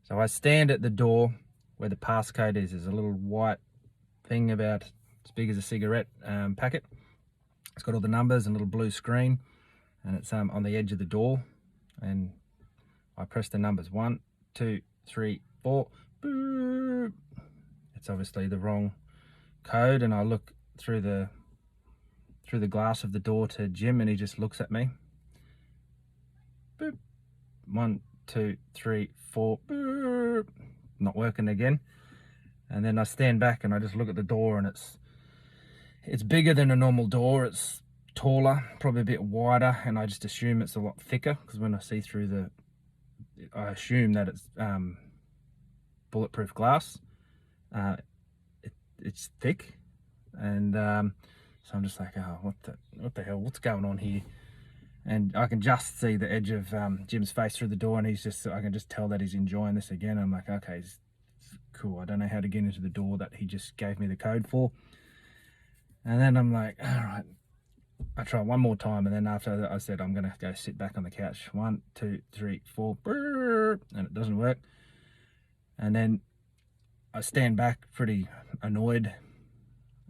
So I stand at the door where the passcode is. There's a little white thing about as big as a cigarette packet. It's got all the numbers and a little blue screen, and it's on the edge of the door. And I press the numbers 1, 2, 3, 4. Boop. It's obviously the wrong code, and I look through the glass of the door to Jim, and he just looks at me. Boop. 1, 2, 3, 4. Boop. Not working again. And then I stand back and I just look at the door, and it's bigger than a normal door. It's taller, probably a bit wider, and I just assume it's a lot thicker, because when I see through I assume that it's bulletproof glass. It's thick, and so I'm just like, oh, what the hell, what's going on here? And I can just see the edge of Jim's face through the door, and I can just tell that he's enjoying this again. I'm like, okay, it's cool. I don't know how to get into the door that he just gave me the code for. And then I'm like, all right, I try one more time, and then after that I said I'm gonna go sit back on the couch. 1, 2, 3, 4, and it doesn't work. And then I stand back pretty annoyed,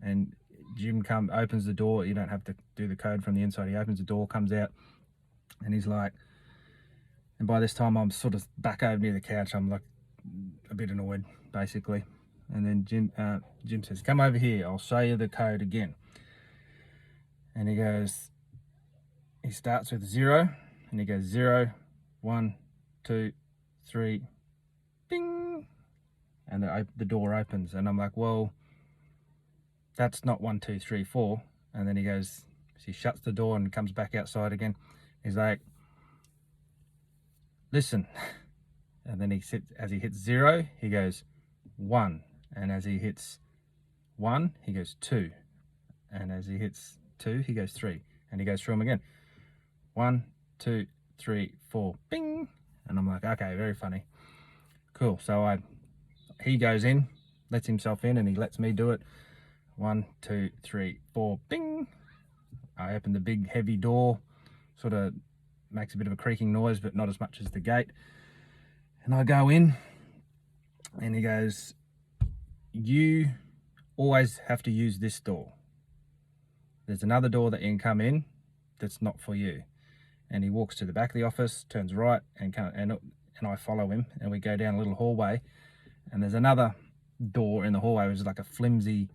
and Jim opens the door. You don't have to do the code from the inside. He opens the door, comes out, and he's like, and by this time I'm sort of back over near the couch. I'm like a bit annoyed, basically. And then Jim says, come over here, I'll show you the code again. And he starts with 0, and he goes 0, 1, 2, 3, ding, and the door opens. And I'm like, well, that's not 1, 2, 3, 4. And then he shuts the door and comes back outside again. He's like, listen. And then as he hits 0, he goes 1. And as he hits 1, he goes 2. And as he hits 2, he goes 3. And he goes through them again. 1, 2, 3, 4, bing. And I'm like, okay, very funny. Cool. So he goes in, lets himself in, and he lets me do it. 1, 2, 3, 4, bing. I open the big heavy door, sort of makes a bit of a creaking noise, but not as much as the gate. And I go in, and he goes, you always have to use this door. There's another door that you can come in that's not for you. And he walks to the back of the office, turns right, and I follow him, and we go down a little hallway, and there's another door in the hallway, which is like a flimsy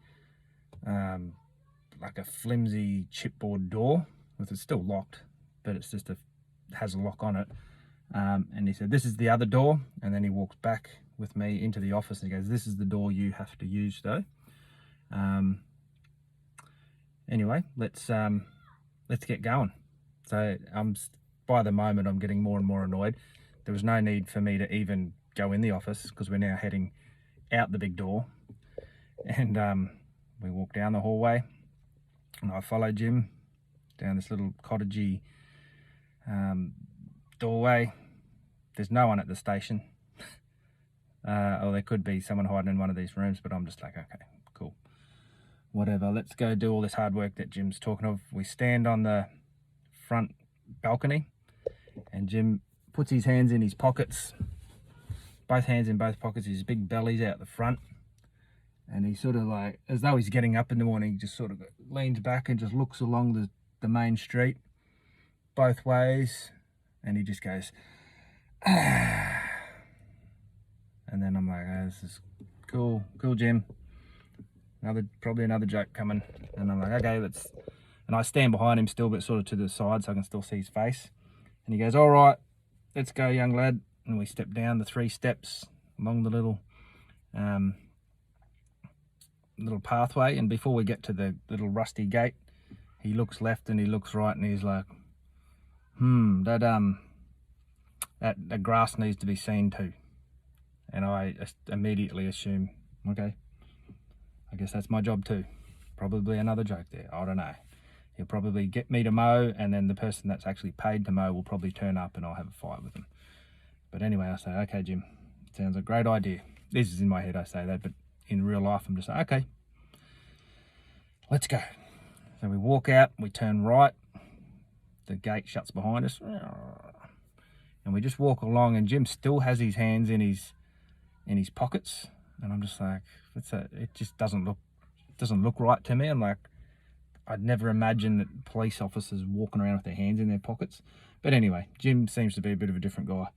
chipboard door, it's still locked, but it's just has a lock on it. And he said, this is the other door. And then he walks back with me into the office, and he goes, this is the door you have to use though. Anyway, let's get going. So by the moment I'm getting more and more annoyed. There was no need for me to even go in the office, because we're now heading out the big door. And we walk down the hallway, and I follow Jim down this little cottagey doorway. There's no one at the station. Or there could be someone hiding in one of these rooms, but I'm just like, okay, cool. Whatever, let's go do all this hard work that Jim's talking of. We stand on the front balcony, and Jim puts his hands in his pockets, both hands in both pockets, his big belly's out the front. And he sort of like, as though he's getting up in the morning, just sort of leans back and just looks along the main street both ways. And he just goes, ah. And then I'm like, oh, this is cool, Jim. Probably another joke coming. And I'm like, okay, and I stand behind him still, but sort of to the side, so I can still see his face. And he goes, all right, let's go, young lad. And we step down the 3 steps along the little pathway, and before we get to the little rusty gate, he looks left and he looks right, and he's like, that grass needs to be seen too. And I immediately assume, okay, I guess that's my job too. Probably another joke there, I don't know. He'll probably get me to mow, and then the person that's actually paid to mow will probably turn up, and I'll have a fight with them. But anyway, I say, okay, Jim, sounds a great idea. This is in my head, I say that, but in real life, I'm just like, okay, let's go. So we walk out, we turn right, the gate shuts behind us, and we just walk along, and Jim still has his hands in his in his pockets, and I'm just like, it just doesn't look right to me. I'm like, I'd never imagined that police officers walking around with their hands in their pockets. But anyway, Jim seems to be a bit of a different guy,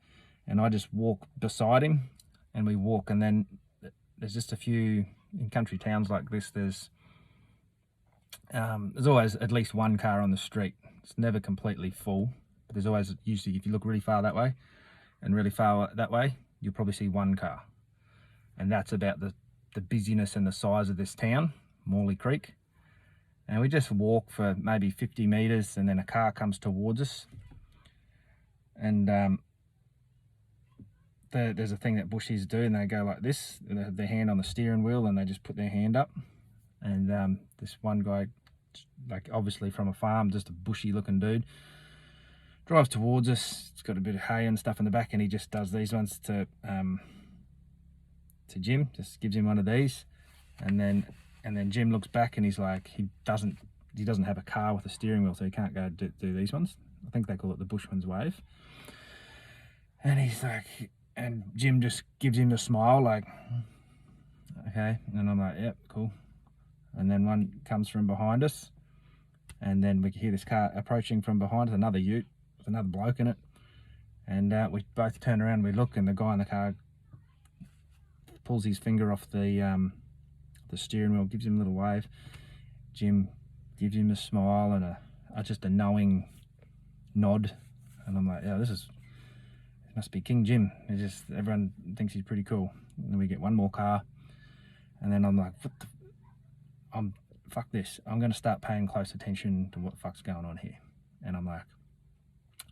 and I just walk beside him, and we walk, and then there's just a few, in country towns like this, there's always at least one car on the street. It's never completely full, but there's always, usually if you look really far that way and really far that way, you'll probably see one car. And that's about the busyness and the size of this town, Morley Creek. And we just walk for maybe 50 meters, and then a car comes towards us. And there's a thing that bushies do, and they go like this, they have their hand on the steering wheel, and they just put their hand up. And this one guy, like obviously from a farm, just a bushy looking dude, drives towards us. It's got a bit of hay and stuff in the back, and he just does these ones to Jim, just gives him one of these, and then Jim looks back, and he's like, he doesn't have a car with a steering wheel, so he can't go do these ones. I think they call it the bushman's wave. And he's like, and Jim just gives him a smile, like, okay. And I'm like, yep, cool. And then one comes from behind us, and then we hear this car approaching from behind us, another ute with another bloke in it. And we both turn around, we look, and the guy in the car pulls his finger off the steering wheel, gives him a little wave. Jim gives him a smile and just a knowing nod. And I'm like, yeah, this must be King Jim. Everyone thinks he's pretty cool. And then we get one more car, and then I'm like, fuck this. I'm going to start paying close attention to what the fuck's going on here. And I'm like,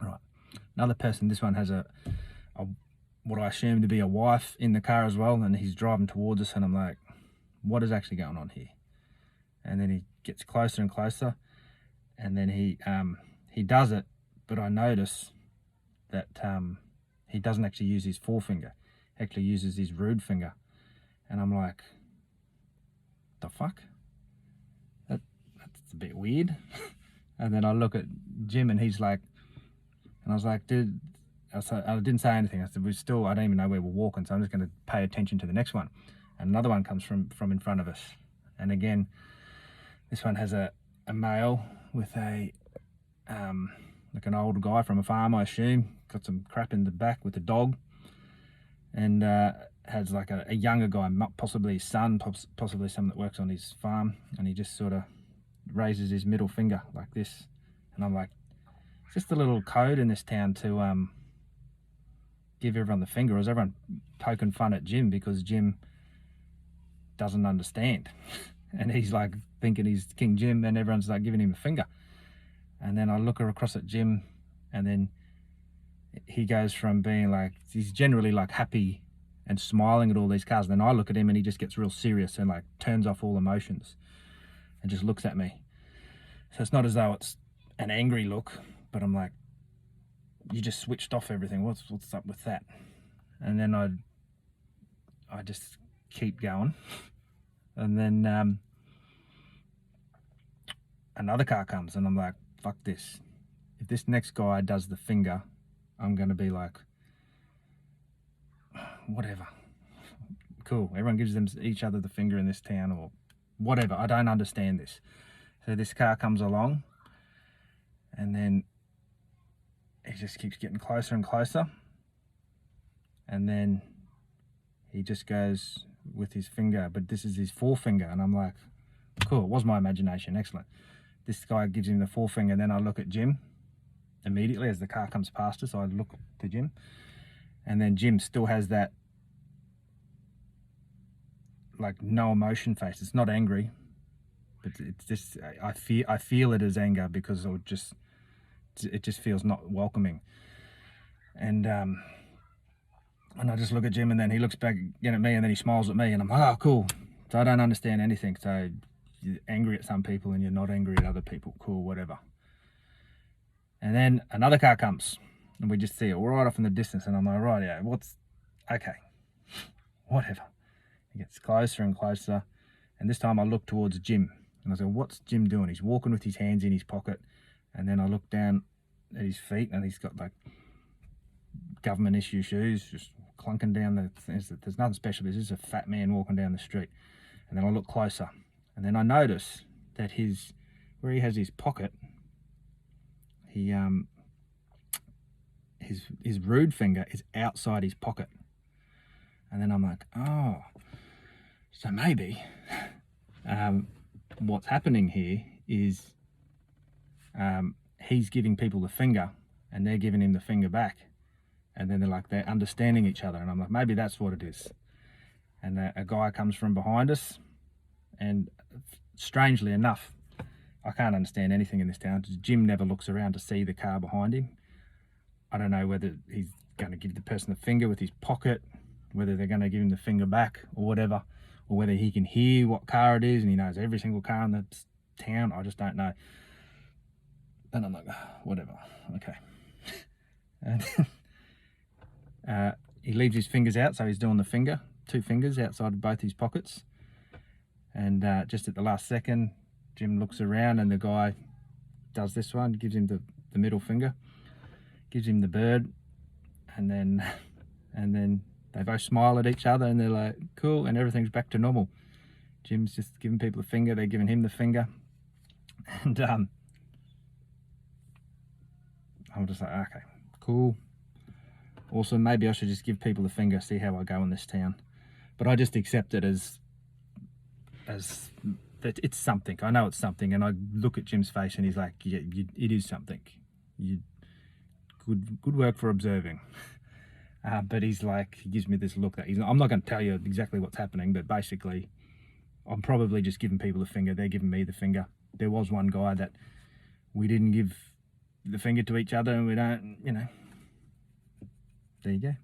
all right. Another person, this one has a what I assume to be a wife in the car as well, and he's driving towards us, and I'm like, what is actually going on here? And then he gets closer and closer, and then he does it, but I notice that he doesn't actually use his forefinger, he actually uses his rude finger. And I'm like, the fuck? That's a bit weird. And then I look at Jim, and he's like, and I was like, dude, I didn't say anything. I said, I don't even know where we're walking, so I'm just going to pay attention to the next one. And another one comes from in front of us. And again, this one has a male with like an old guy from a farm, I assume, got some crap in the back with a dog, and has like a younger guy, possibly his son, possibly someone that works on his farm, and he just sort of raises his middle finger like this. And I'm like, it's just a little code in this town to give everyone the finger. Or is everyone poking fun at Jim because Jim doesn't understand? And he's like thinking he's King Jim, and everyone's like giving him a finger. And then I look across at Jim, and then he goes from being like, he's generally like happy and smiling at all these cars. Then I look at him, and he just gets real serious and like turns off all emotions and just looks at me. So it's not as though it's an angry look, but I'm like, you just switched off everything. What's up with that? And then I just keep going. And then another car comes, and I'm like, fuck this. If this next guy does the finger, I'm going to be like, whatever. Cool. Everyone gives each other the finger in this town, or whatever. I don't understand this. So this car comes along, and then he just keeps getting closer and closer. And then he just goes with his finger, but this is his forefinger. And I'm like, cool, it was my imagination, excellent. This guy gives him the forefinger, and then I look at Jim immediately as the car comes past us. I look to Jim, and then Jim still has that like no emotion face. It's not angry, but it's just, I feel it as anger, because it just feels not welcoming. And I just look at Jim, and then he looks back again at me, and then he smiles at me, and I'm like, oh, cool. So I don't understand anything. So you're angry at some people and you're not angry at other people. Cool, whatever. And then another car comes, and we just see it right off in the distance, and I'm like, right, yeah, okay, whatever. It gets closer and closer, and this time I look towards Jim, and I say, what's Jim doing? He's walking with his hands in his pocket. And then I look down at his feet, and he's got like government issue shoes, just clunking down there's nothing special. There's just a fat man walking down the street. And then I look closer, and then I notice that where he has his pocket, his rude finger is outside his pocket. And then I'm like, oh, so maybe what's happening here is he's giving people the finger and they're giving him the finger back. And then they're understanding each other. And I'm like, maybe that's what it is. And a guy comes from behind us, and strangely enough, I can't understand anything in this town. Jim never looks around to see the car behind him. I don't know whether he's going to give the person the finger with his pocket, whether they're going to give him the finger back or whatever, or whether he can hear what car it is and he knows every single car in the town. I just don't know. And I'm like, oh, whatever, okay. And he leaves his fingers out, so he's doing the finger, 2 fingers outside of both his pockets. And just at the last second, Jim looks around and the guy does this one, gives him the middle finger, gives him the bird, and then they both smile at each other and they're like, cool, and everything's back to normal. Jim's just giving people the finger, they're giving him the finger. And I'm just like, okay, cool. Awesome, maybe I should just give people the finger, see how I go in this town. But I just accept it as that it's something. I know it's something, and I look at Jim's face and he's like, yeah, it is something. Good work for observing. But he's like, he gives me this look that I'm not going to tell you exactly what's happening, but basically I'm probably just giving people the finger, they're giving me the finger. There was one guy that we didn't give the finger to each other, and we don't, there you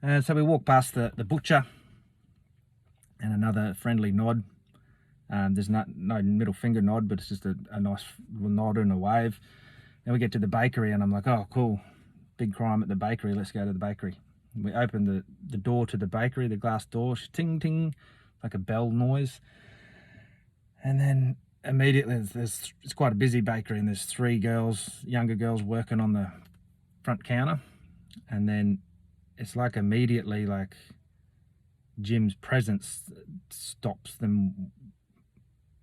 go. So we walk past the butcher, and another friendly nod. There's no middle finger nod, but it's just a nice nod and a wave. Then we get to the bakery, and I'm like, oh, cool, big crime at the bakery, let's go to the bakery. We open the door to the bakery, the glass door, ting, ting, like a bell noise. And then immediately, it's quite a busy bakery, and there's 3 younger girls working on the front counter. And then it's like immediately, like Jim's presence stops them,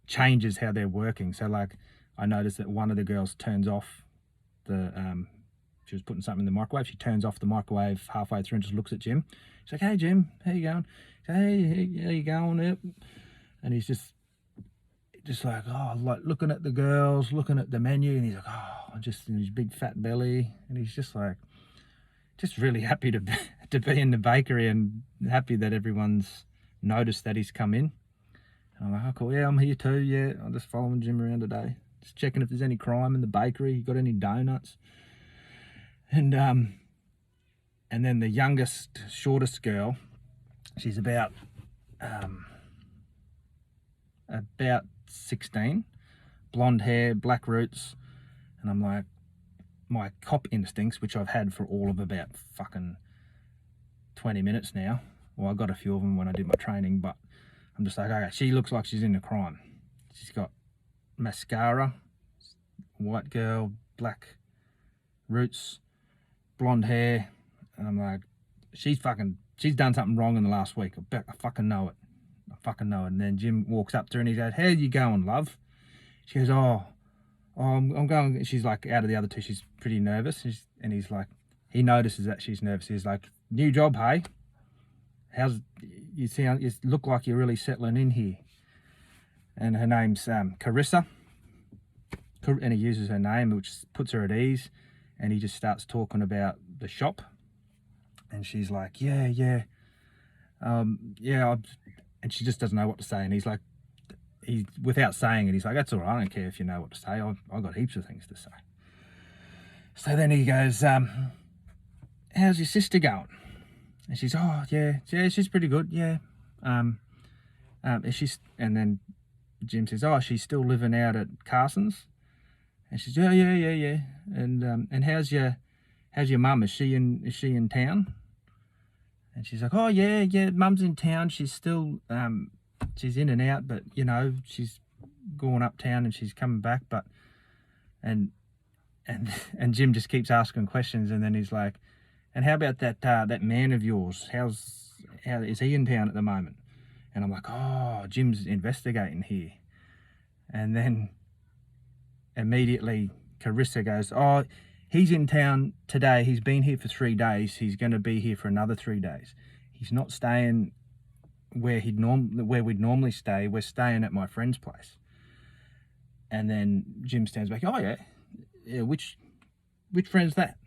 changes how they're working. So like I noticed that one of the girls turns off she was putting something in the microwave. She turns off the microwave halfway through and just looks at Jim. She's like, hey Jim, how you going? Hey, how you going? Yep. And he's just like, oh, like looking at the girls, looking at the menu, and he's like, oh, just in his big fat belly, and he's just like, just really happy to be in the bakery and happy that everyone's noticed that he's come in. And I'm like, oh cool, yeah, I'm here too, yeah, I'm just following Jim around today, just checking if there's any crime in the bakery, you got any donuts? And then the youngest, shortest girl, she's about 16, blonde hair, black roots, and I'm like, my cop instincts, which I've had for all of about fucking 20 minutes now, well, I got a few of them when I did my training, but I'm just like, okay, she looks like she's in a crime. She's got mascara, white girl, black roots, blonde hair, and I'm like, she's done something wrong in the last week. I fucking know it. I fucking know it. And then Jim walks up to her and he goes, how you going, love? She goes, oh, I'm going. She's like, out of the other 2, she's pretty nervous. And he's like, he notices that she's nervous. He's like, new job, hey? You look like you're really settling in here. And her name's Carissa. And he uses her name, which puts her at ease. And he just starts talking about the shop. And she's like, yeah. And she just doesn't know what to say. And he's like, without saying it, he's like, that's all right, I don't care if you know what to say, I've got heaps of things to say. So then he goes, how's your sister going? And she's, oh yeah, she's pretty good, yeah. And then Jim says, oh, she's still living out at Carson's? And she's, yeah. And how's your mum? Is she in town? And she's like, oh yeah, mum's in town. She's still she's in and out, but she's going uptown and she's coming back. But and Jim just keeps asking questions, and then he's like, And how about that man of yours? How is he in town at the moment? And I'm like, oh, Jim's investigating here. And then immediately Carissa goes, oh, he's in town today. He's been here for 3 days. He's going to be here for another 3 days. He's not staying where we'd normally stay. We're staying at my friend's place. And then Jim stands back, oh yeah, which friend's that?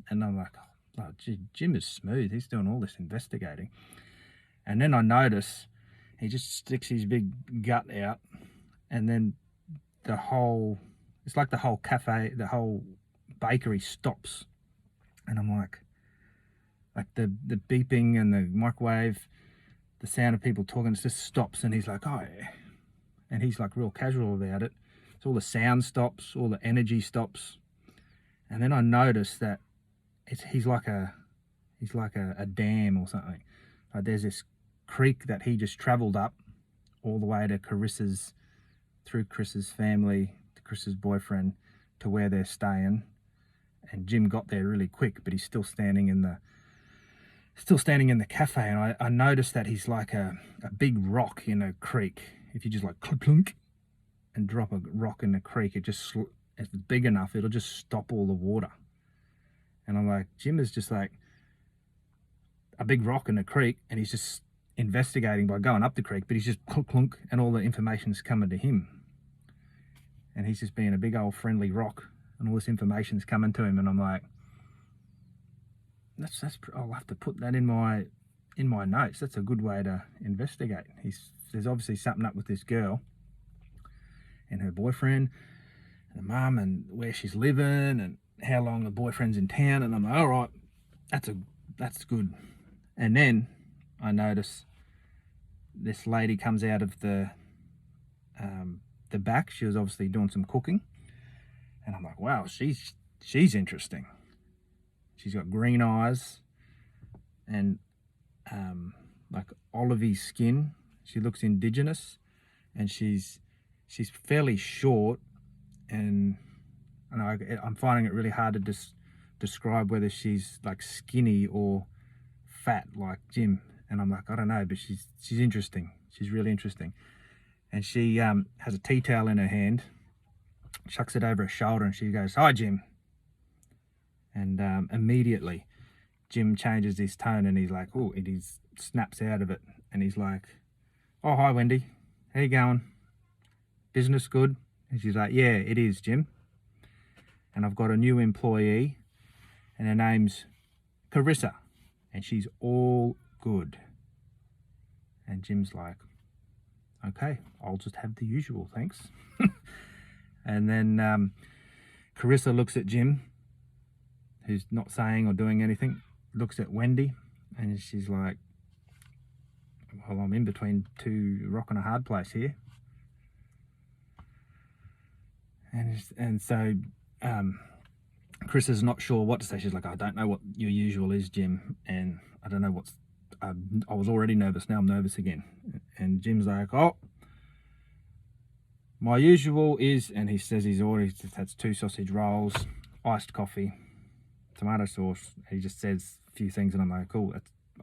And I'm like, oh, gee, Jim is smooth. He's doing all this investigating. And then I notice he just sticks his big gut out, and then it's like the whole cafe, the whole bakery stops. And I'm like the beeping and the microwave, the sound of people talking, it just stops. And he's like, oh yeah. And he's like real casual about it. So all the sound stops, all the energy stops. And then I notice that he's like a dam or something. Like there's this creek that he just travelled up all the way to through Chris's family, to Chris's boyfriend, to where they're staying. And Jim got there really quick, but he's still standing in the cafe. And I noticed that he's like a big rock in a creek. If you just like clunk, clunk and drop a rock in the creek, if it's big enough, it'll just stop all the water. And I'm like, Jim is just like a big rock in the creek, and he's just investigating by going up the creek, but he's just clunk, clunk, and all the information's coming to him. And he's just being a big old friendly rock, and all this information's coming to him. And I'm like, I'll have to put that in my notes. That's a good way to investigate. There's obviously something up with this girl and her boyfriend, and the mum, and where she's living, and how long the boyfriend's in town. And I'm like, all right, that's good. And then I notice this lady comes out of the back. She was obviously doing some cooking, and I'm like, wow, she's interesting. She's got green eyes and like olivey skin. She looks indigenous, and she's fairly short, and I'm finding it really hard to describe whether she's like skinny or fat like Jim. And I'm like, I don't know, but she's interesting. She's really interesting. And she has a tea towel in her hand, chucks it over her shoulder, and she goes, hi, Jim. And immediately Jim changes his tone, and he's like, oh, and he snaps out of it, and he's like, oh, hi, Wendy. How you going? Business good? And she's like, yeah, it is, Jim. And I've got a new employee, and her name's Carissa, and she's all good. And Jim's like, okay, I'll just have the usual, thanks. And then Carissa looks at Jim, who's not saying or doing anything, looks at Wendy, and she's like, well, I'm in between two rock and a hard place here. And so Chris is not sure what to say. She's like, I don't know what your usual is, Jim, and I don't know I was already nervous, now I'm nervous again. And Jim's like, oh, my usual is, and he says he's already just had 2 sausage rolls, iced coffee, tomato sauce. He just says a few things, and I'm like, cool,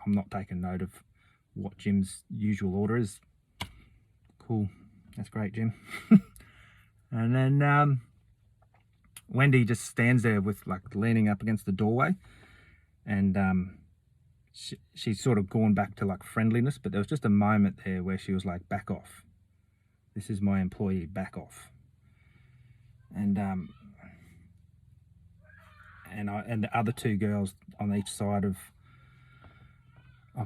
I'm not taking note of what Jim's usual order is. Cool, that's great, Jim. And then Wendy just stands there with like leaning up against the doorway, and she's sort of gone back to like friendliness, but there was just a moment there where she was like, back off. This is my employee, back off. And the other 2 girls on each side of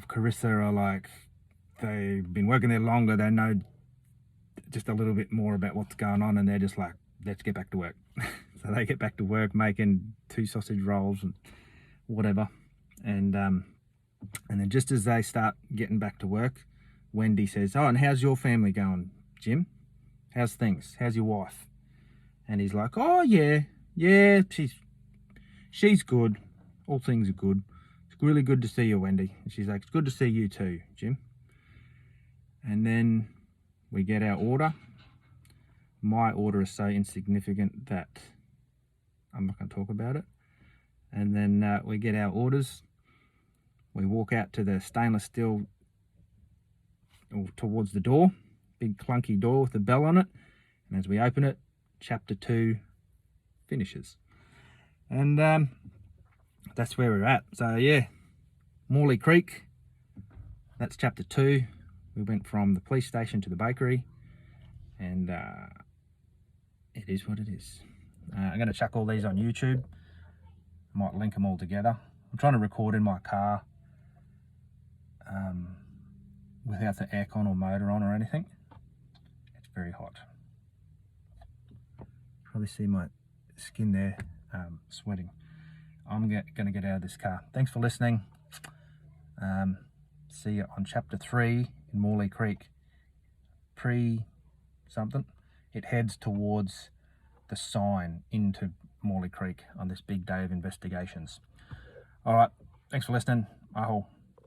Carissa are like, they've been working there longer, they know just a little bit more about what's going on, and they're just like, let's get back to work. So they get back to work making 2 sausage rolls and whatever. And then just as they start getting back to work, Wendy says, oh, and how's your family going, Jim? How's things? How's your wife? And he's like, oh yeah, she's good. All things are good. It's really good to see you, Wendy. And she's like, it's good to see you too, Jim. And then we get our order. My order is so insignificant that I'm not going to talk about it. And then we get our orders, we walk out to the stainless steel, or towards the door, big clunky door with a bell on it, and as we open it, chapter 2 finishes. And that's where we're at. So yeah, Morley Creek, that's chapter 2. We went from the police station to the bakery, and it is what it is. I'm going to chuck all these on YouTube. I might link them all together. I'm trying to record in my car without the aircon or motor on or anything. It's very hot. Probably see my skin there sweating. I'm going to get out of this car. Thanks for listening. See you on chapter 3 in Morley Creek. Something. It heads towards the sign into Morley Creek on this big day of investigations. All right. Thanks for listening. Aho.